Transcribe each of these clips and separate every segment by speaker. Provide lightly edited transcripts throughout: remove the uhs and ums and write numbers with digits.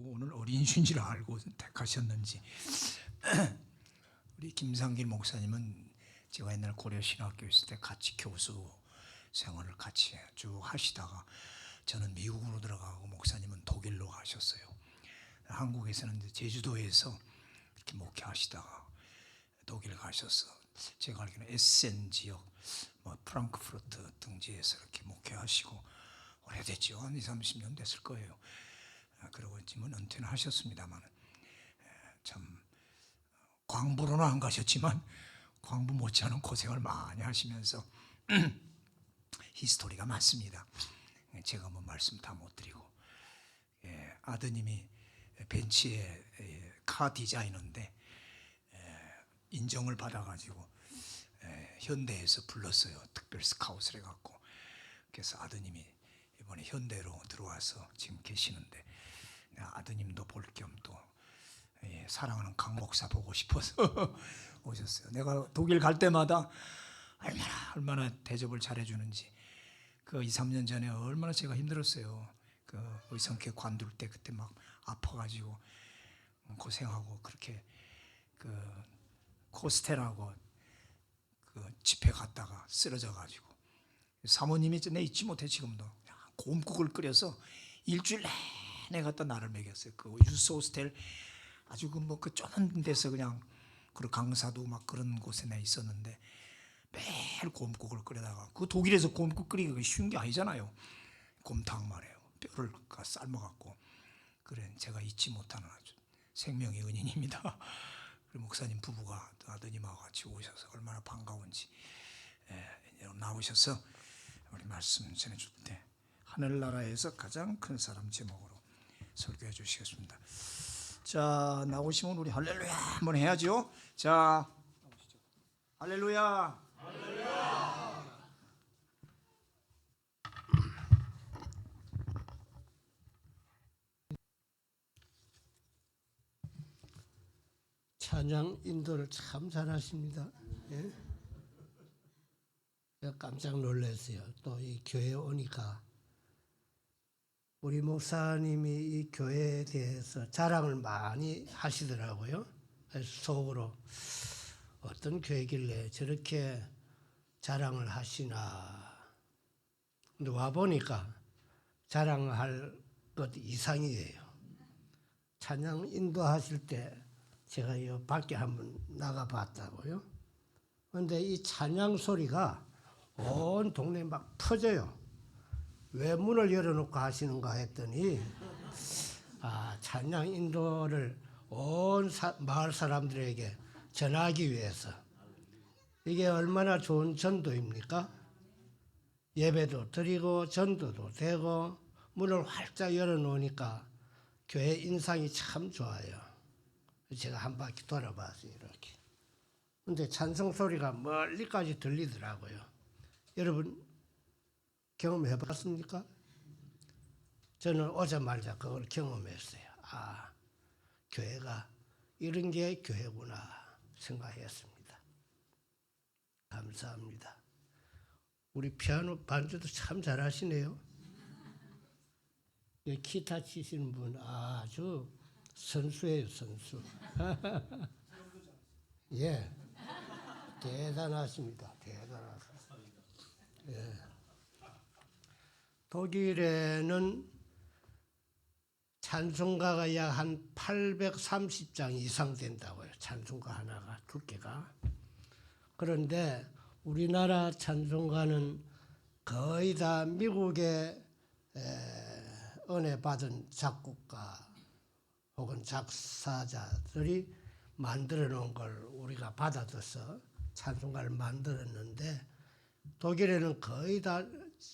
Speaker 1: 오늘 어린 신줄 알고 택하셨는지. 우리 김상길 목사님은 제가 옛날 고려신학교 있을 때 같이 교수 생활을 같이 쭉 하시다가 저는 미국으로 들어가고 목사님은 독일로 가셨어요. 한국에서는 이제 제주도에서 이렇게 목회하시다가 독일 가셔서 제가 알기로는 에센 지역, 프랑크푸르트 등지에서 이렇게 목회하시고 오래됐죠. 한 20, 30년 됐을 거예요. 그러고 지금 은퇴는 하셨습니다만 참 광부로는 안 가셨지만 광부 못지않은 고생을 많이 하시면서 히스토리가 많습니다. 제가 뭐 말씀 다 못 드리고, 아드님이 벤츠의 카 디자이너인데 인정을 받아가지고 현대에서 불렀어요. 특별 스카웃을 해갖고. 그래서 아드님이 이번에 현대로 들어와서 지금 계시는데 아드님도 볼 겸 또 사랑하는 강 목사 보고 싶어서 오셨어요. 내가 독일 갈 때마다 얼마나 대접을 잘해주는지. 그 2, 3년 전에 얼마나 제가 힘들었어요. 그 의성회 관둘 때 그때 막 아파가지고 고생하고 그렇게 그 코스텔하고 그 집회 갔다가 쓰러져가지고 사모님이 내 잊지 못해 지금도 곰국을 끓여서 일주일 내내 갖다 나를 먹였어요. 그 유스 호스텔 아주 그 좁은 데서 그냥 그 강사도 막 그런 곳에 내 있었는데 매일 곰국을 끓여다가 그 독일에서 곰국 끓이기가 쉬운 게 아니잖아요. 곰탕 말이에요. 뼈를 삶아갖고 그래 제가 잊지 못하는 아주 생명의 은인입니다. 목사님 부부가 아드님하고 같이 오셔서 얼마나 반가운지 나오셔서 우리 말씀 전해줄 때 하늘나라에서 가장 큰 사람 제목으로 설교해 주시겠습니다. 자, 나오시면 우리 할렐루야 한번 해야죠. 자, 나오시죠. 할렐루야. 할렐루야.
Speaker 2: 찬양 인도를 참 잘하십니다. 예? 깜짝 놀랐어요. 또 이 교회 오니까 우리 목사님이 이 교회에 대해서 자랑을 많이 하시더라고요. 그래서 속으로 어떤 교회길래 저렇게 자랑을 하시나. 근데 와 보니까 자랑할 것 이상이에요. 찬양 인도하실 때 제가 이 밖에 한번 나가 봤다고요. 그런데 이 찬양 소리가 온 동네에 막 퍼져요. 왜 문을 열어놓고 하시는가 했더니 찬양 인도를 온 마을 사람들에게 전하기 위해서. 이게 얼마나 좋은 전도입니까? 예배도 드리고 전도도 되고 문을 활짝 열어놓으니까 교회 인상이 참 좋아요. 제가 한 바퀴 돌아봤어요. 이렇게. 근데 찬송 소리가 멀리까지 들리더라고요. 여러분 경험해 봤습니까? 저는 오자마자 그걸 경험했어요. 교회가 이런 게 교회구나 생각했습니다. 감사합니다. 우리 피아노 반주도 참 잘하시네요. 기타 치시는 분 아주 선수예요, 선수. 예, 대단하십니다. 대단하십니다. 예. 독일에는 찬송가가 약 한 830장 이상 된다고요. 찬송가 하나가 두께가. 그런데 우리나라 찬송가는 거의 다 미국의 은혜 받은 작곡가 혹은 작사자들이 만들어 놓은 걸 우리가 받아들여서 찬송가를 만들었는데 독일에는 거의 다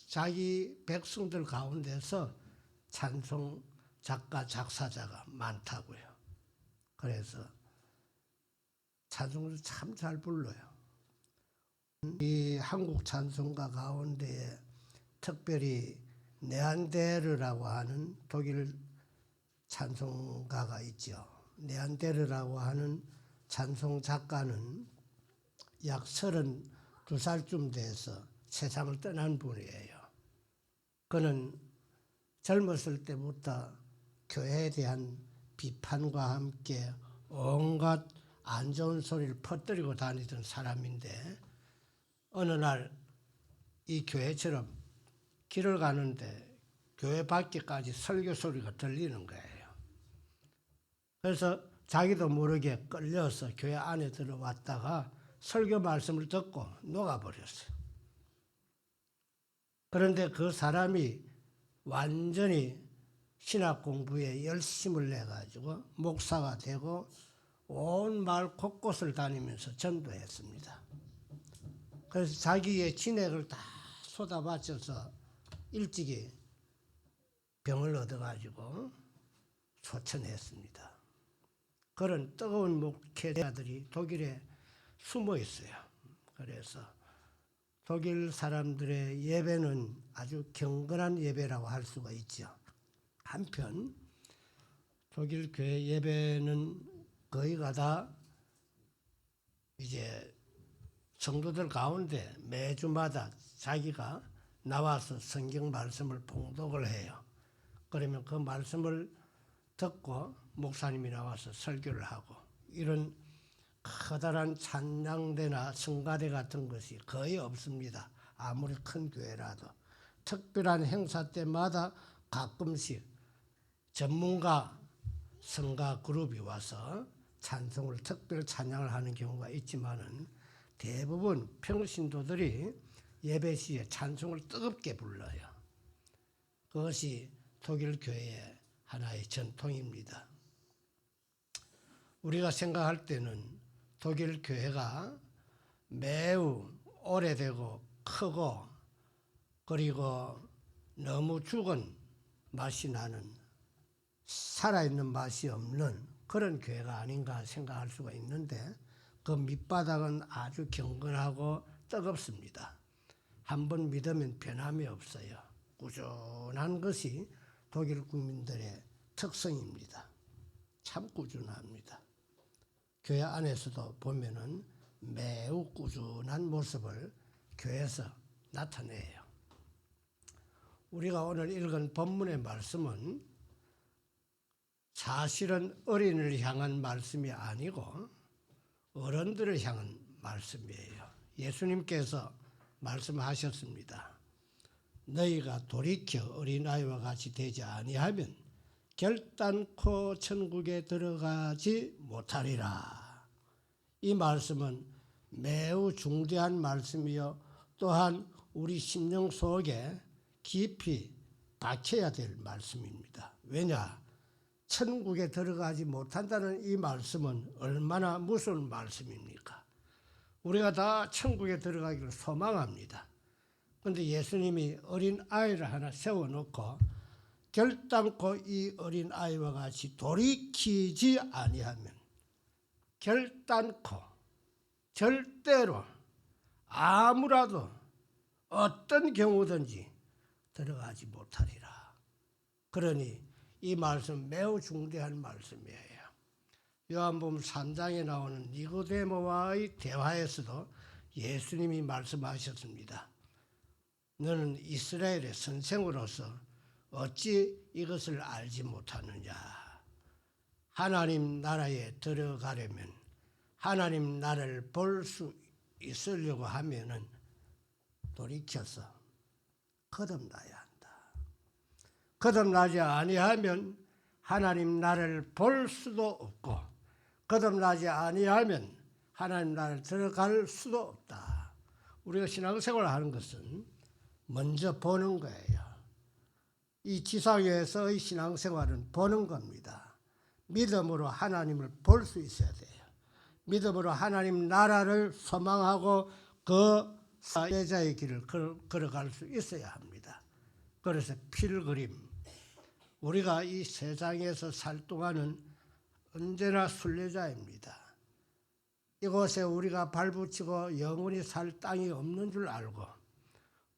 Speaker 2: 자기 백성들 가운데서 찬송 작가, 작사자가 많다고요. 그래서 찬송을 참 잘 불러요. 이 한국 찬송가 가운데에 특별히 네안데르라고 하는 독일 찬송가가 있죠. 네안데르라고 하는 찬송 작가는 약 32살쯤 돼서 세상을 떠난 분이에요. 그는 젊었을 때부터 교회에 대한 비판과 함께 온갖 안 좋은 소리를 퍼뜨리고 다니던 사람인데 어느 날 이 교회처럼 길을 가는데 교회 밖에까지 설교 소리가 들리는 거예요. 그래서 자기도 모르게 끌려서 교회 안에 들어왔다가 설교 말씀을 듣고 녹아버렸어요. 그런데 그 사람이 완전히 신학 공부에 열심을 내가지고 목사가 되고 온 마을 곳곳을 다니면서 전도했습니다. 그래서 자기의 진액을 다 쏟아바쳐서 일찍이 병을 얻어가지고 소천했습니다. 그런 뜨거운 목회자들이 독일에 숨어 있어요. 그래서 독일 사람들의 예배는 아주 경건한 예배라고 할 수가 있죠. 한편 독일 교회 예배는 거의가 다 이제 성도들 가운데 매주마다 자기가 나와서 성경 말씀을 봉독을 해요. 그러면 그 말씀을 듣고 목사님이 나와서 설교를 하고 이런 커다란 찬양대나 성가대 같은 것이 거의 없습니다. 아무리 큰 교회라도 특별한 행사 때마다 가끔씩 전문가 성가 그룹이 와서 찬송을 특별 찬양을 하는 경우가 있지만은 대부분 평신도들이 예배 시에 찬송을 뜨겁게 불러요. 그것이 독일 교회의 하나의 전통입니다. 우리가 생각할 때는 독일 교회가 매우 오래되고 크고 그리고 너무 죽은 맛이 나는 살아있는 맛이 없는 그런 교회가 아닌가 생각할 수가 있는데 그 밑바닥은 아주 경건하고 뜨겁습니다. 한번 믿으면 변함이 없어요. 꾸준한 것이 독일 국민들의 특성입니다. 참 꾸준합니다. 교회 안에서도 보면은 매우 꾸준한 모습을 교회에서 나타내요. 우리가 오늘 읽은 본문의 말씀은 사실은 어린이를 향한 말씀이 아니고 어른들을 향한 말씀이에요. 예수님께서 말씀하셨습니다. 너희가 돌이켜 어린아이와 같이 되지 아니하면 결단코 천국에 들어가지 못하리라. 이 말씀은 매우 중대한 말씀이요 또한 우리 심령 속에 깊이 박혀야 될 말씀입니다. 왜냐? 천국에 들어가지 못한다는 이 말씀은 얼마나 무서운 말씀입니까? 우리가 다 천국에 들어가기를 소망합니다. 그런데 예수님이 어린 아이를 하나 세워놓고 결단코 이 어린 아이와 같이 돌이키지 아니하면 결단코 절대로 아무라도 어떤 경우든지 들어가지 못하리라. 그러니 이 말씀 매우 중대한 말씀이에요. 요한복음 3장에 나오는 니고데모와의 대화에서도 예수님이 말씀하셨습니다. 너는 이스라엘의 선생으로서 어찌 이것을 알지 못하느냐. 하나님 나라에 들어가려면 하나님 나라를 볼 수 있으려고 하면은 돌이켜서 거듭나야 한다. 거듭나지 아니하면 하나님 나라를 볼 수도 없고 거듭나지 아니하면 하나님 나라를 들어갈 수도 없다. 우리가 신앙생활을 하는 것은 먼저 보는 거예요. 이 지상에서의 신앙생활은 보는 겁니다. 믿음으로 하나님을 볼 수 있어야 돼요. 믿음으로 하나님 나라를 소망하고 그 사회자의 길을 걸어갈 수 있어야 합니다. 그래서 필그림, 우리가 이 세상에서 살 동안은 언제나 순례자입니다. 이곳에 우리가 발붙이고 영원히 살 땅이 없는 줄 알고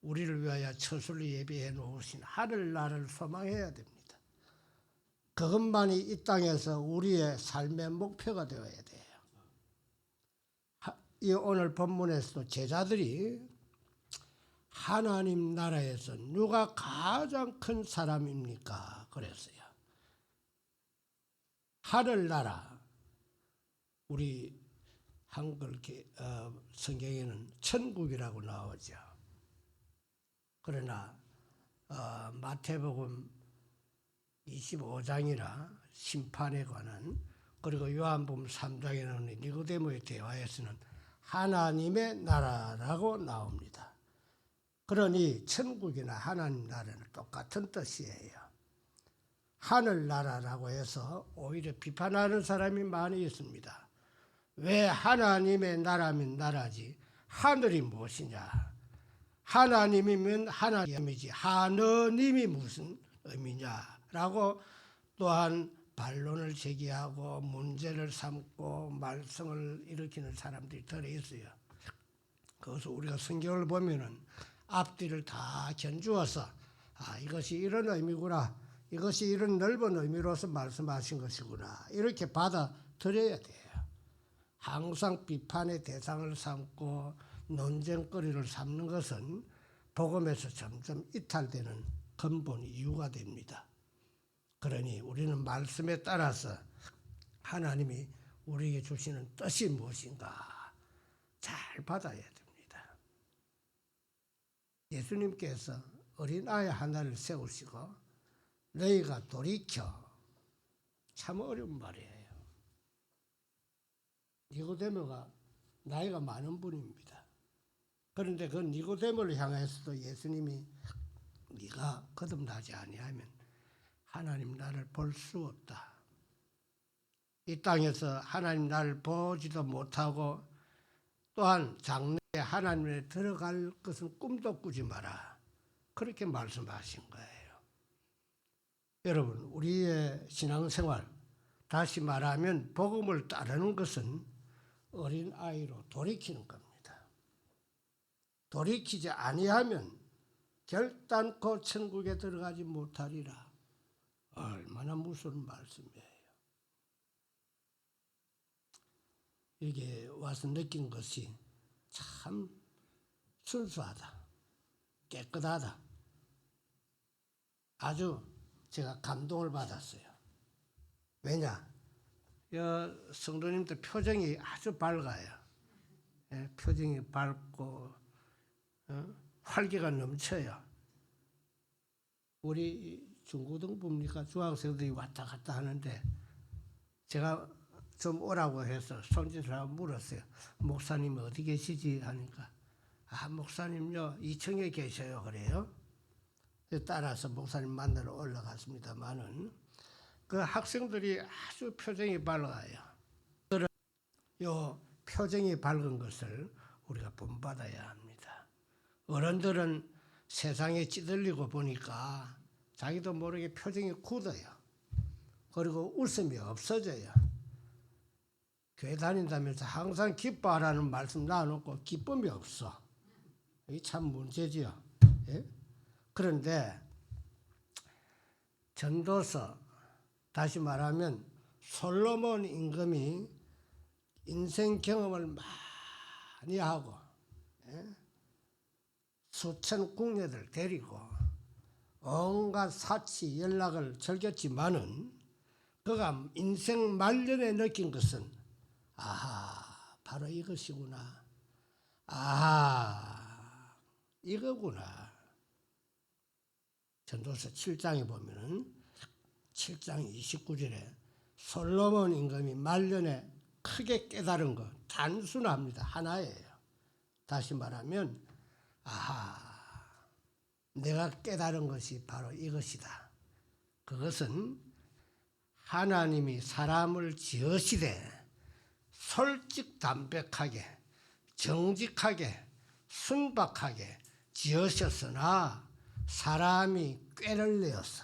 Speaker 2: 우리를 위하여 처소를 예비해 놓으신 하늘나라를 소망해야 됩니다. 그것만이 이 땅에서 우리의 삶의 목표가 되어야 돼요. 이 오늘 본문에서도 제자들이 하나님 나라에서 누가 가장 큰 사람입니까? 그랬어요. 하늘나라, 우리 한글 성경에는 천국이라고 나오죠. 그러나 마태복음 25장이나 심판에 관한, 그리고 요한복음 3장에는 니고데모의 대화에서는 하나님의 나라라고 나옵니다. 그러니 천국이나 하나님 나라는 똑같은 뜻이에요. 하늘나라라고 해서 오히려 비판하는 사람이 많이 있습니다. 왜 하나님의 나라면 나라지 하늘이 무엇이냐? 하나님이면 하나님이지 하느님이 무슨 의미냐라고 또한 반론을 제기하고 문제를 삼고 말썽을 일으키는 사람들이 들어있어요. 그래서 우리가 성경을 보면은 앞뒤를 다 견주어서 이것이 이런 의미구나, 이것이 이런 넓은 의미로서 말씀하신 것이구나, 이렇게 받아들여야 돼요. 항상 비판의 대상을 삼고 논쟁거리를 삼는 것은 복음에서 점점 이탈되는 근본 이유가 됩니다. 그러니 우리는 말씀에 따라서 하나님이 우리에게 주시는 뜻이 무엇인가 잘 받아야 됩니다. 예수님께서 어린아이 하나를 세우시고 너희가 돌이켜, 참 어려운 말이에요. 니고데모가 나이가 많은 분입니다. 그런데 그 니고데모를 향해서도 예수님이 네가 거듭나지 아니하면 하나님 나를 볼 수 없다. 이 땅에서 하나님 나를 보지도 못하고 또한 장래에 하나님에 들어갈 것은 꿈도 꾸지 마라. 그렇게 말씀하신 거예요. 여러분, 우리의 신앙생활, 다시 말하면 복음을 따르는 것은 어린아이로 돌이키는 겁니다. 돌이키지 아니하면 결단코 천국에 들어가지 못하리라. 얼마나 무서운 말씀이에요. 여기에 와서 느낀 것이 참 순수하다, 깨끗하다. 아주 제가 감동을 받았어요. 왜냐? 성도님들 표정이 아주 밝아요. 표정이 밝고 활기가 넘쳐요. 우리 중고등부입니까? 중학생들이 왔다 갔다 하는데 제가 좀 오라고 해서 손짓을 하고 물었어요. 목사님 어디 계시지? 하니까 목사님요 2층에 계셔요. 그래요. 따라서 목사님 만나러 올라갔습니다만은 그 학생들이 아주 표정이 밝아요. 요 표정이 밝은 것을 우리가 본받아야 합니다. 어른들은 세상에 찌들리고 보니까 자기도 모르게 표정이 굳어요. 그리고 웃음이 없어져요. 교회 다닌다면서 항상 기뻐하라는 말씀 나눠놓고 기쁨이 없어. 이게 참 문제지요. 예? 그런데 전도서, 다시 말하면 솔로몬 임금이 인생 경험을 많이 하고 수천 궁녀들 데리고 온갖 사치 연락을 즐겼지만은 그가 인생 말년에 느낀 것은 바로 이것이구나. 이거구나. 전도서 7장에 보면은 7장 29절에 솔로몬 임금이 말년에 크게 깨달은 것, 단순합니다. 하나예요. 다시 말하면 내가 깨달은 것이 바로 이것이다. 그것은 하나님이 사람을 지으시되 솔직담백하게 정직하게 순박하게 지으셨으나 사람이 꾀를 내어서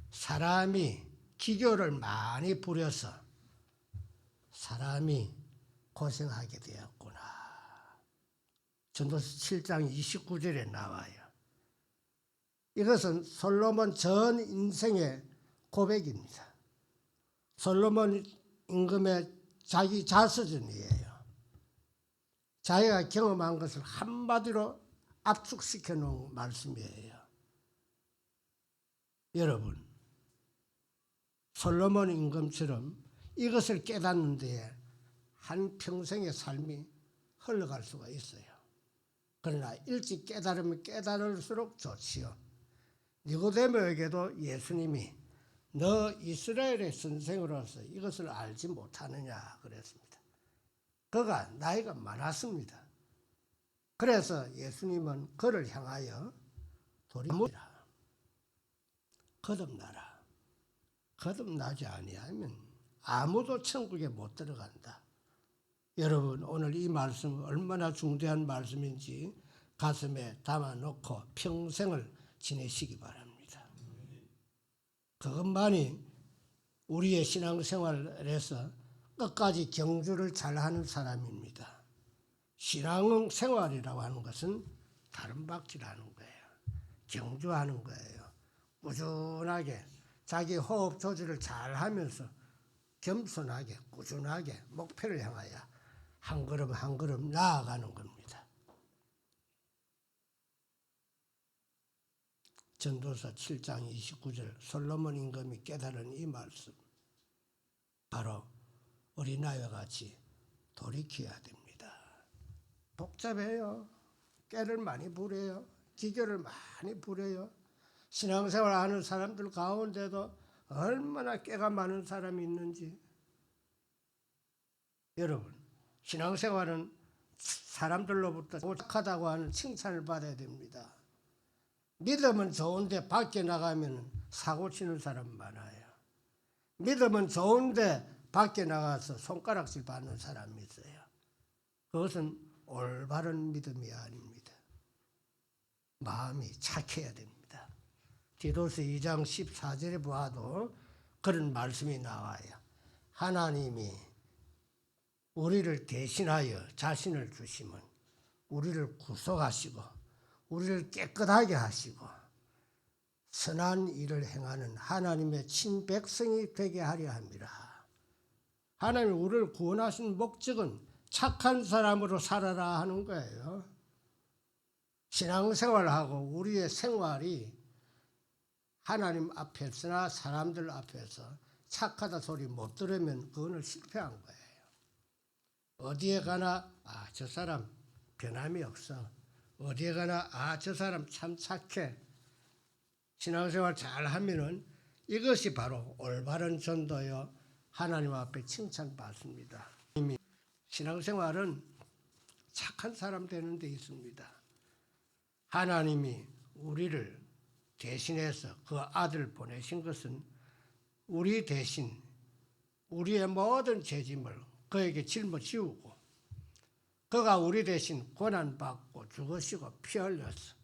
Speaker 2: 사람이 기교를 많이 부려서 사람이 고생하게 되었구나. 전도서 7장 29절에 나와요. 이것은 솔로몬 전 인생의 고백입니다. 솔로몬 임금의 자기 자서전이에요. 자기가 경험한 것을 한마디로 압축시켜 놓은 말씀이에요. 여러분, 솔로몬 임금처럼 이것을 깨닫는 데에 한 평생의 삶이 흘러갈 수가 있어요. 그러나 일찍 깨달으면 깨달을수록 좋지요. 니고데모에게도 예수님이 너 이스라엘의 선생으로서 이것을 알지 못하느냐 그랬습니다. 그가 나이가 많았습니다. 그래서 예수님은 그를 향하여 도리라 거듭나라. 거듭나지 아니하면 아무도 천국에 못 들어간다. 여러분 오늘 이 말씀 얼마나 중대한 말씀인지 가슴에 담아놓고 평생을 지내시기 바랍니다. 그것만이 우리의 신앙생활에서 끝까지 경주를 잘하는 사람입니다. 신앙생활이라고 하는 것은 다른 박질하는 거예요. 경주하는 거예요. 꾸준하게 자기 호흡 조절을 잘하면서 겸손하게 꾸준하게 목표를 향하여 한 걸음 한 걸음 나아가는 겁니다. 전도서 7장 29절 솔로몬 임금이 깨달은 이 말씀 바로 어린아이와 같이 돌이켜야 됩니다. 복잡해요. 깨를 많이 부려요. 기교를 많이 부려요. 신앙생활 하는 사람들 가운데도 얼마나 깨가 많은 사람이 있는지. 여러분 신앙생활은 사람들로부터 착하다고 하는 칭찬을 받아야 됩니다. 믿음은 좋은데 밖에 나가면 사고 치는 사람 많아요. 믿음은 좋은데 밖에 나가서 손가락질 받는 사람이 있어요. 그것은 올바른 믿음이 아닙니다. 마음이 착해야 됩니다. 디도서 2장 14절에 보아도 그런 말씀이 나와요. 하나님이 우리를 대신하여 자신을 주시면 우리를 구속하시고 우리를 깨끗하게 하시고 선한 일을 행하는 하나님의 친백성이 되게 하려 함이라. 하나님이 우리를 구원하신 목적은 착한 사람으로 살아라 하는 거예요. 신앙생활하고 우리의 생활이 하나님 앞에서나 사람들 앞에서 착하다 소리 못 들으면 그거는 실패한 거예요. 어디에 가나 저 사람 변함이 없어. 어디에 가나 저 사람 참 착해. 신앙생활 잘하면은 이것이 바로 올바른 전도요. 하나님 앞에 칭찬받습니다. 신앙생활은 착한 사람 되는 데 있습니다. 하나님이 우리를 대신해서 그 아들 보내신 것은 우리 대신 우리의 모든 죄짐을 그에게 짊어지우고 그가 우리 대신 고난받고 죽으시고 피 흘려서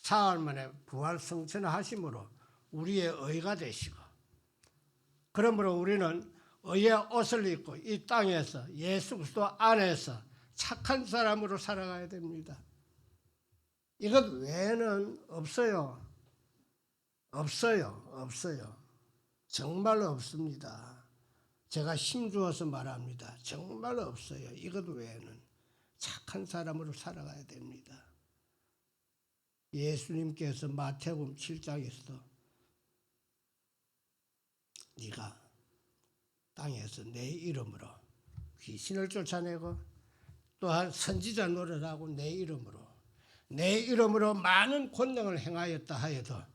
Speaker 2: 사흘 만에 부활 성천하심으로 우리의 의가 되시고 그러므로 우리는 의의 옷을 입고 이 땅에서 예수 그리스도 안에서 착한 사람으로 살아가야 됩니다. 이것 외에는 없어요. 없어요. 정말로 없습니다. 제가 힘주어서 말합니다. 정말로 없어요. 이것 외에는 착한 사람으로 살아가야 됩니다. 예수님께서 마태복음 7장에서도 네가 땅에서 내 이름으로 귀신을 쫓아내고 또한 선지자 노릇하고 내 이름으로 많은 권능을 행하였다 하여도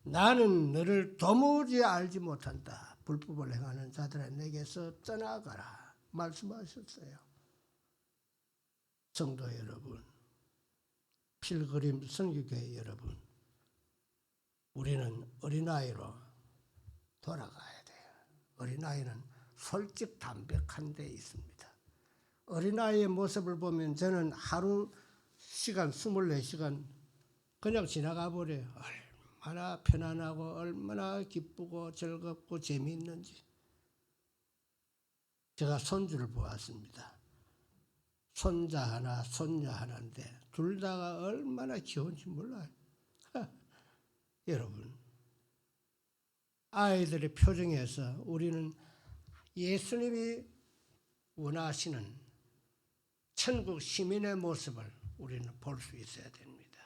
Speaker 2: 나는 너를 도무지 알지 못한다. 불법을 행하는 자들아 내게서 떠나가라 말씀하셨어요. 성도 여러분, 필그림 선교교회 여러분, 우리는 어린아이로 돌아가야 돼요. 어린아이는 솔직 담백한 데 있습니다. 어린아이의 모습을 보면 저는 하루 시간 24시간 그냥 지나가 버려요. 얼마나 편안하고 얼마나 기쁘고 즐겁고 재미있는지. 제가 손주를 보았습니다. 손자 하나 손녀 하나인데 둘 다가 얼마나 귀여운지 몰라요. 여러분 아이들의 표정에서 우리는 예수님이 원하시는 천국 시민의 모습을 우리는 볼 수 있어야 됩니다.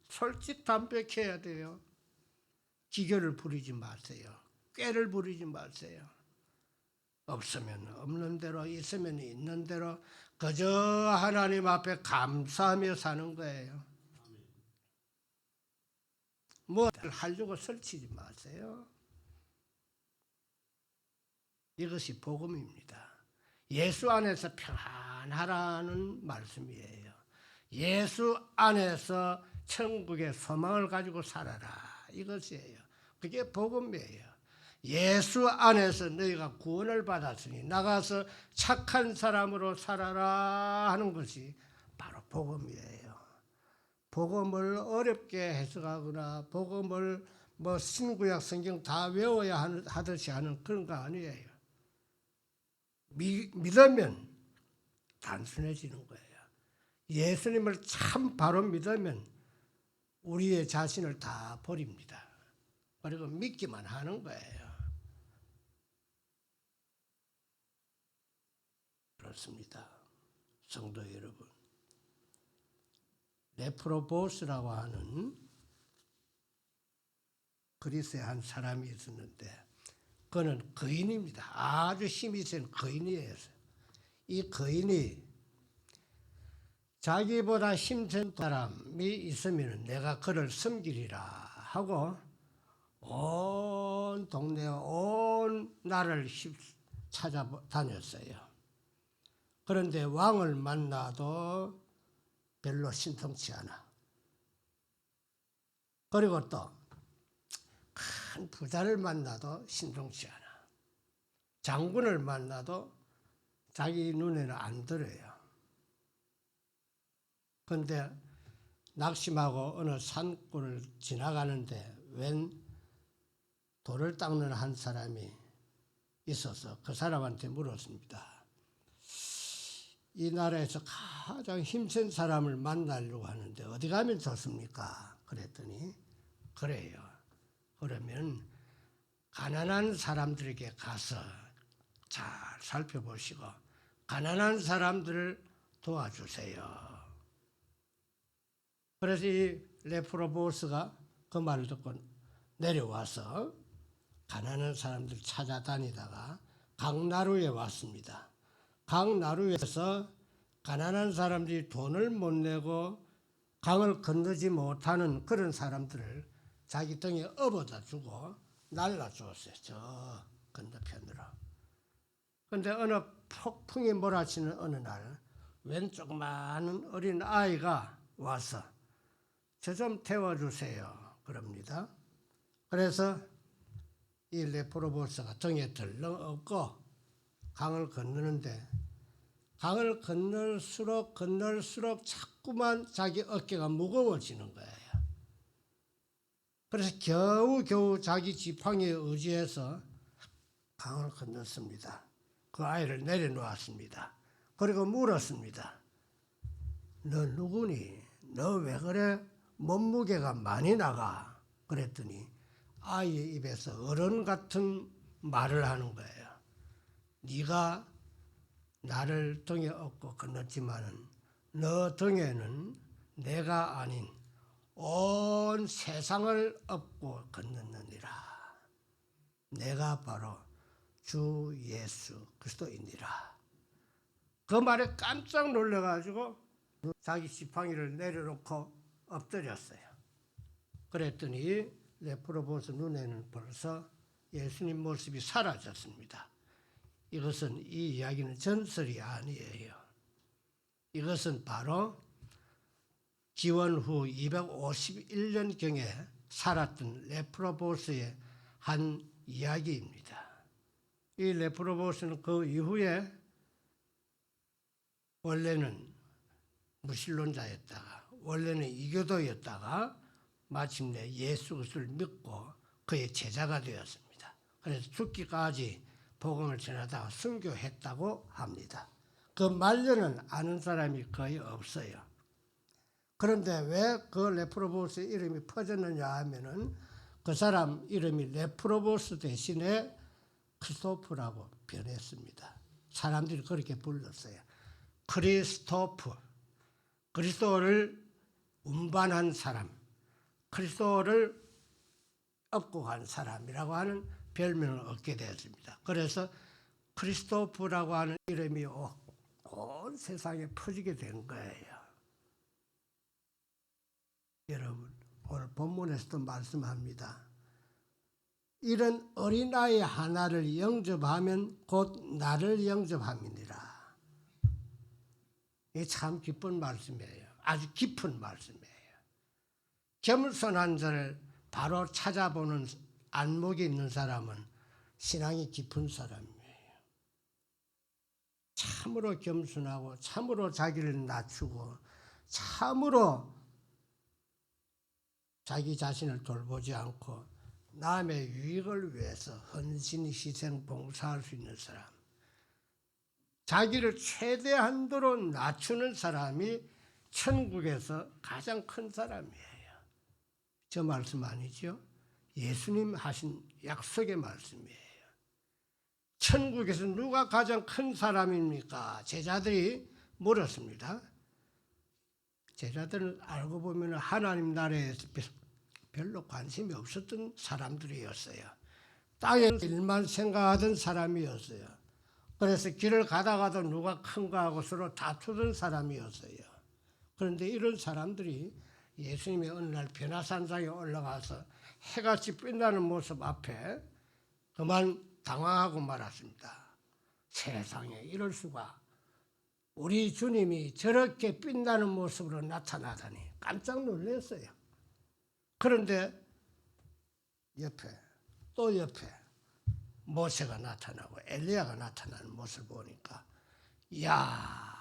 Speaker 2: 솔직 담백해야 돼요. 기교를 부리지 마세요. 꾀를 부리지 마세요. 없으면 없는 대로, 있으면 있는 대로 그저 하나님 앞에 감사하며 사는 거예요. 뭐 하려고 설치지 마세요. 이것이 복음입니다. 예수 안에서 평안하라는 말씀이에요. 예수 안에서 천국의 소망을 가지고 살아라. 이것이에요. 그게 복음이에요. 예수 안에서 너희가 구원을 받았으니 나가서 착한 사람으로 살아라 하는 것이 바로 복음이에요. 복음을 어렵게 해석하거나 복음을 뭐 신구약 성경 다 외워야 하듯이 하는 그런 거 아니에요. 믿으면 단순해지는 거예요. 예수님을 참 바로 믿으면 우리의 자신을 다 버립니다. 그리고 믿기만 하는 거예요. 그렇습니다. 성도 여러분, 레프로보스라고 하는 그리스의 한 사람이 있었는데 그는 거인입니다. 아주 힘이 센 거인이에요. 이 거인이 자기보다 힘센 사람이 있으면 내가 그를 섬기리라 하고 온 동네 온 나라를 찾아다녔어요. 그런데 왕을 만나도 별로 신통치 않아. 그리고 또 큰 부자를 만나도 신통치 않아. 장군을 만나도 자기 눈에는 안 들어요. 그런데 낙심하고 어느 산골을 지나가는데 웬 돌을 닦는 한 사람이 있어서 그 사람한테 물었습니다. 이 나라에서 가장 힘센 사람을 만나려고 하는데 어디 가면 좋습니까? 그랬더니 그래요. 그러면 가난한 사람들에게 가서 잘 살펴보시고 가난한 사람들을 도와주세요. 그래서 이 레프로보스가 그 말을 듣고 내려와서 가난한 사람들 찾아다니다가 강나루에 왔습니다. 강나루에서 가난한 사람들이 돈을 못 내고 강을 건너지 못하는 그런 사람들을 자기 등에 업어다 주고 날라주었어요. 저 건너편으로. 그런데 어느 폭풍이 몰아치는 어느 날 웬 조그마한 어린 아이가 와서 저 좀 태워주세요. 그럽니다. 그래서 이 레프로보스가 등에 덜렁 업고 강을 건너는데 강을 건널수록 자꾸만 자기 어깨가 무거워지는 거예요. 그래서 겨우 자기 지팡이에 의지해서 강을 건넜습니다. 그 아이를 내려놓았습니다. 그리고 물었습니다. 너 누구니? 너 왜 그래? 몸무게가 많이 나가? 그랬더니 아이의 입에서 어른 같은 말을 하는 거예요. 네가 나를 등에 업고 건넜지만은 너 등에는 내가 아닌 온 세상을 업고 건넜느니라. 내가 바로 주 예수 그리스도이니라. 그 말에 깜짝 놀라가지고 자기 지팡이를 내려놓고 엎드렸어요. 그랬더니 레프로보스 눈에는 벌써 예수님 모습이 사라졌습니다. 이것은 이 이야기는 전설이 아니에요. 이것은 바로 기원 후 251년경에 살았던 레프로보스의 한 이야기입니다. 이 레프로보스는 그 이후에 원래는 무신론자였다가 원래는 이교도였다가 마침내 예수 그리스도를 믿고 그의 제자가 되었습니다. 그래서 죽기까지 복음을 전하다가 순교했다고 합니다. 그 말년은 아는 사람이 거의 없어요. 그런데 왜 그 레프로보스의 이름이 퍼졌느냐 하면은 그 사람 이름이 레프로보스 대신에 크리스토프라고 변했습니다. 사람들이 그렇게 불렀어요. 크리스토프, 그리스도를 운반한 사람, 그리스도를 업고 간 사람이라고 하는 별명을 얻게 되었습니다. 그래서 크리스토프라고 하는 이름이 온 세상에 퍼지게 된 거예요. 여러분, 오늘 본문에서도 말씀합니다. 이런 어린아이 하나를 영접하면 곧 나를 영접함이니라. 이게 참 기쁜 말씀이에요. 아주 깊은 말씀이에요. 겸손한 자를 바로 찾아보는 안목이 있는 사람은 신앙이 깊은 사람이에요. 참으로 겸손하고 참으로 자기를 낮추고 참으로 자기 자신을 돌보지 않고 남의 유익을 위해서 헌신, 희생, 봉사할 수 있는 사람, 자기를 최대한도로 낮추는 사람이 천국에서 가장 큰 사람이에요. 저 말씀 아니죠? 예수님 하신 약속의 말씀이에요. 천국에서 누가 가장 큰 사람입니까? 제자들이 물었습니다. 제자들은 알고 보면 하나님 나라에 별로 관심이 없었던 사람들이었어요. 땅에 일만 생각하던 사람이었어요. 그래서 길을 가다가도 누가 큰가 하고 서로 다투던 사람이었어요. 그런데 이런 사람들이 예수님이 어느 날 변화산상에 올라가서 해같이 빛나는 모습 앞에 그만 당황하고 말았습니다. 세상에 이럴 수가. 우리 주님이 저렇게 빛나는 모습으로 나타나다니 깜짝 놀랐어요. 그런데 또 옆에 모세가 나타나고 엘리야가 나타나는 모습을 보니까 이야,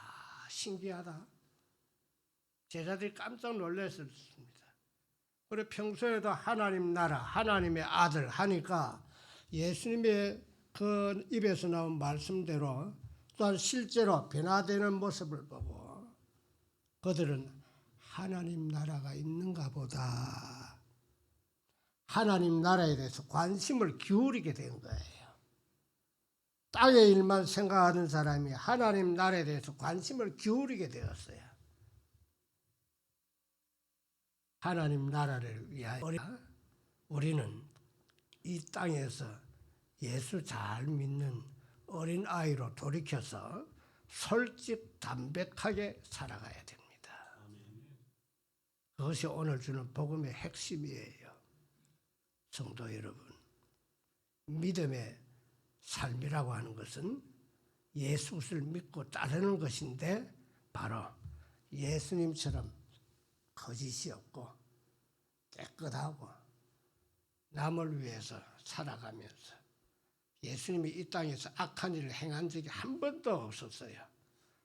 Speaker 2: 신기하다. 제자들이 깜짝 놀랐습니다. 그리고 평소에도 하나님 나라, 하나님의 아들 하니까 예수님의 그 입에서 나온 말씀대로 또한 실제로 변화되는 모습을 보고 그들은 하나님 나라가 있는가 보다. 하나님 나라에 대해서 관심을 기울이게 된 거예요. 땅의 일만 생각하는 사람이 하나님 나라에 대해서 관심을 기울이게 되었어요. 하나님 나라를 위하여 우리는 이 땅에서 예수 잘 믿는 어린아이로 돌이켜서 솔직 담백하게 살아가야 됩니다. 그것이 오늘 주는 복음의 핵심이에요. 성도 여러분, 믿음의 삶이라고 하는 것은 예수를 믿고 따르는 것인데 바로 예수님처럼 거짓이 없고 깨끗하고 남을 위해서 살아가면서 예수님이 이 땅에서 악한 일을 행한 적이 한 번도 없었어요.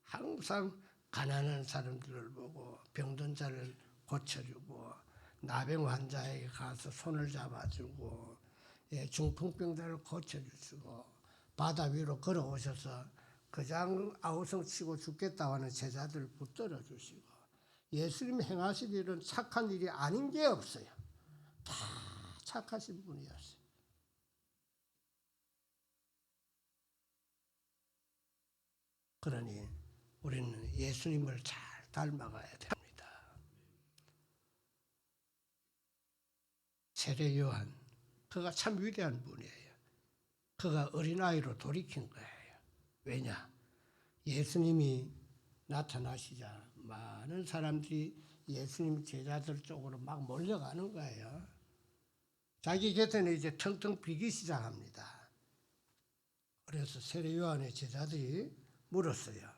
Speaker 2: 항상 가난한 사람들을 보고 병든 자를 고쳐주고 나병 환자에게 가서 손을 잡아주고 중풍병자를 고쳐주시고 바다 위로 걸어오셔서 그장 아우성 치고 죽겠다고 하는 제자들을 붙들어 주시고 예수님이 행하신 일은 착한 일이 아닌 게 없어요. 다 착하신 분이었어요. 그러니 우리는 예수님을 잘 닮아가야 됩니다. 세례 요한, 그가 참 위대한 분이에요. 그가 어린아이로 돌이킨 거예요. 왜냐? 예수님이 나타나시자 많은 사람들이 예수님 제자들 쪽으로 막 몰려가는 거예요. 자기 곁에는 이제 텅텅 비기 시작합니다. 그래서 세례 요한의 제자들이 물었어요.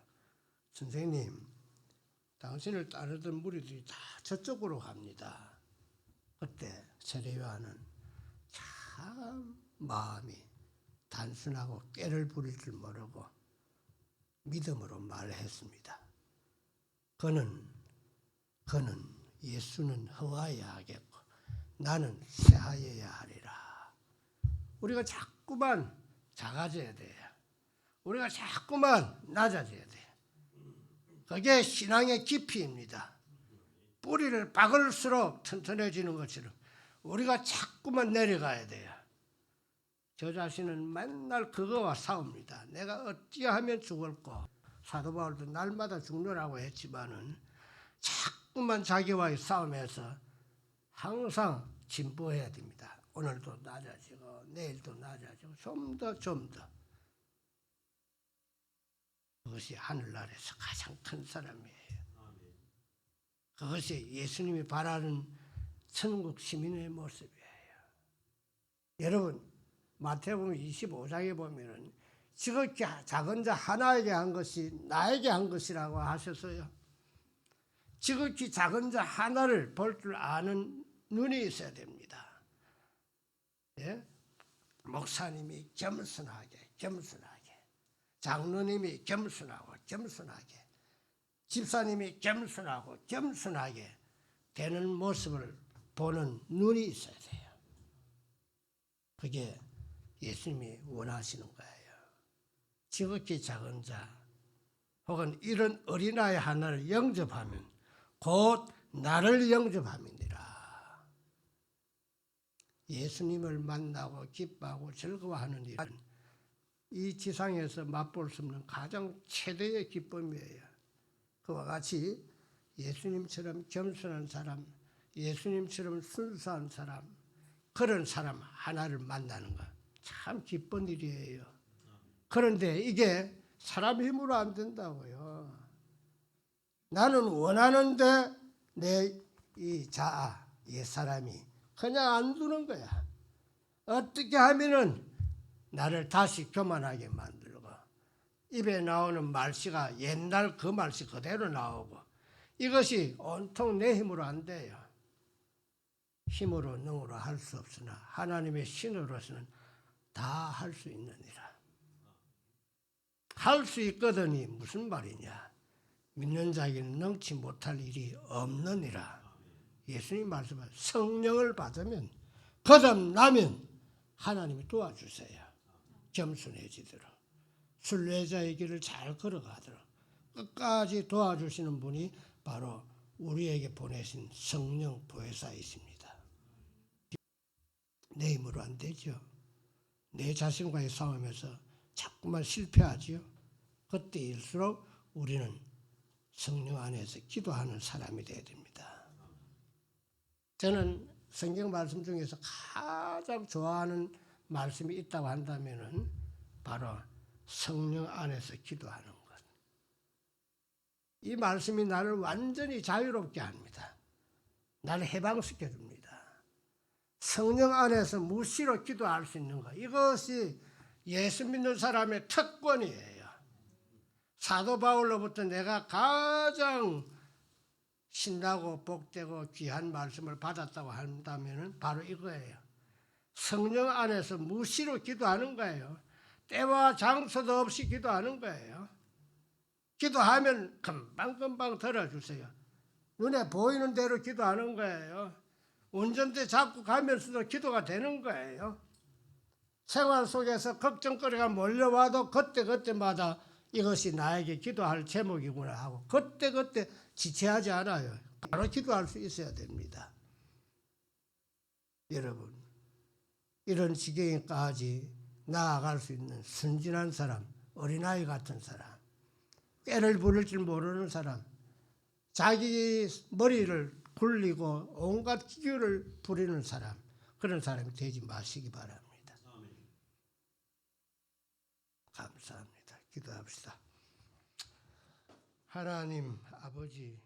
Speaker 2: 선생님, 당신을 따르던 무리들이 다 저쪽으로 갑니다. 그때 세례 요한은 참 마음이 단순하고 꾀를 부릴 줄 모르고 믿음으로 말했습니다. 그는 예수는 허하여야 하겠고 나는 새하여야 하리라. 우리가 자꾸만 작아져야 돼요. 우리가 자꾸만 낮아져야 돼요. 그게 신앙의 깊이입니다. 뿌리를 박을수록 튼튼해지는 것처럼 우리가 자꾸만 내려가야 돼요. 저 자신은 맨날 그거와 싸웁니다. 내가 어찌하면 죽을까? 사도 바울도 날마다 죽노라고 했지만은 자꾸만 자기와의 싸움에서 항상 진보해야 됩니다. 오늘도 낮아지고 내일도 낮아지고 좀 더 그것이 하늘나라에서 가장 큰 사람이에요. 그것이 예수님이 바라는 천국 시민의 모습이에요. 여러분 마태복음 25장에 보면은 지극히 작은 자 하나에게 한 것이 나에게 한 것이라고 하셔서요. 지극히 작은 자 하나를 볼 줄 아는 눈이 있어야 됩니다. 예? 목사님이 겸손하게 장로님이 겸손하게 집사님이 겸손하게 되는 모습을 보는 눈이 있어야 돼요. 그게 예수님이 원하시는 거예요. 지극히 작은 자 혹은 이런 어린아이 하나를 영접하면 곧 나를 영접함이니라. 예수님을 만나고 기뻐하고 즐거워하는 일은 이 지상에서 맛볼 수 없는 가장 최대의 기쁨이에요. 그와 같이 예수님처럼 겸손한 사람, 예수님처럼 순수한 사람, 그런 사람 하나를 만나는 것 참 기쁜 일이에요. 그런데 이게 사람 힘으로 안 된다고요. 나는 원하는데 내 이 자아, 옛사람이 그냥 안 두는 거야. 어떻게 하면은 나를 다시 교만하게 만들고 입에 나오는 말씨가 옛날 그 말씨 그대로 나오고 이것이 온통 내 힘으로 안 돼요. 힘으로 능으로 할 수 없으나 하나님의 신으로서는 다 할 수 있느니라. 할 수 있거든이 무슨 말이냐. 믿는 자에게는 능치 못할 일이 없느니라. 예수님 말씀은 성령을 받으면 거듭나면 하나님이 도와주세요. 겸손해지도록 순례자의 길을 잘 걸어가도록 끝까지 도와주시는 분이 바로 우리에게 보내신 성령 보혜사이십니다. 내 힘으로 안 되죠. 내 자신과의 싸움에서 자꾸만 실패하지요. 그때일수록 우리는 성령 안에서 기도하는 사람이 되어야 됩니다. 저는 성경 말씀 중에서 가장 좋아하는 말씀이 있다고 한다면은 바로 성령 안에서 기도하는 것. 이 말씀이 나를 완전히 자유롭게 합니다. 나를 해방시켜 줍니다. 성령 안에서 무시로 기도할 수 있는 것. 이것이 예수 믿는 사람의 특권이에요. 사도 바울로부터 내가 가장 신나고 복되고 귀한 말씀을 받았다고 한다면 바로 이거예요. 성령 안에서 무시로 기도하는 거예요. 때와 장소도 없이 기도하는 거예요. 기도하면 금방금방 들어주세요. 눈에 보이는 대로 기도하는 거예요. 운전대 잡고 가면서도 기도가 되는 거예요. 생활 속에서 걱정거리가 몰려와도 그때마다 이것이 나에게 기도할 제목이구나 하고 그때 지체하지 않아요. 바로 기도할 수 있어야 됩니다. 여러분, 이런 지경까지 나아갈 수 있는 순진한 사람, 어린아이 같은 사람, 꾀를 부릴 줄 모르는 사람, 자기 머리를 굴리고 온갖 기교를 부리는 사람, 그런 사람이 되지 마시기 바랍니다. 감사합니다. 기도합시다. 하나님 아버지,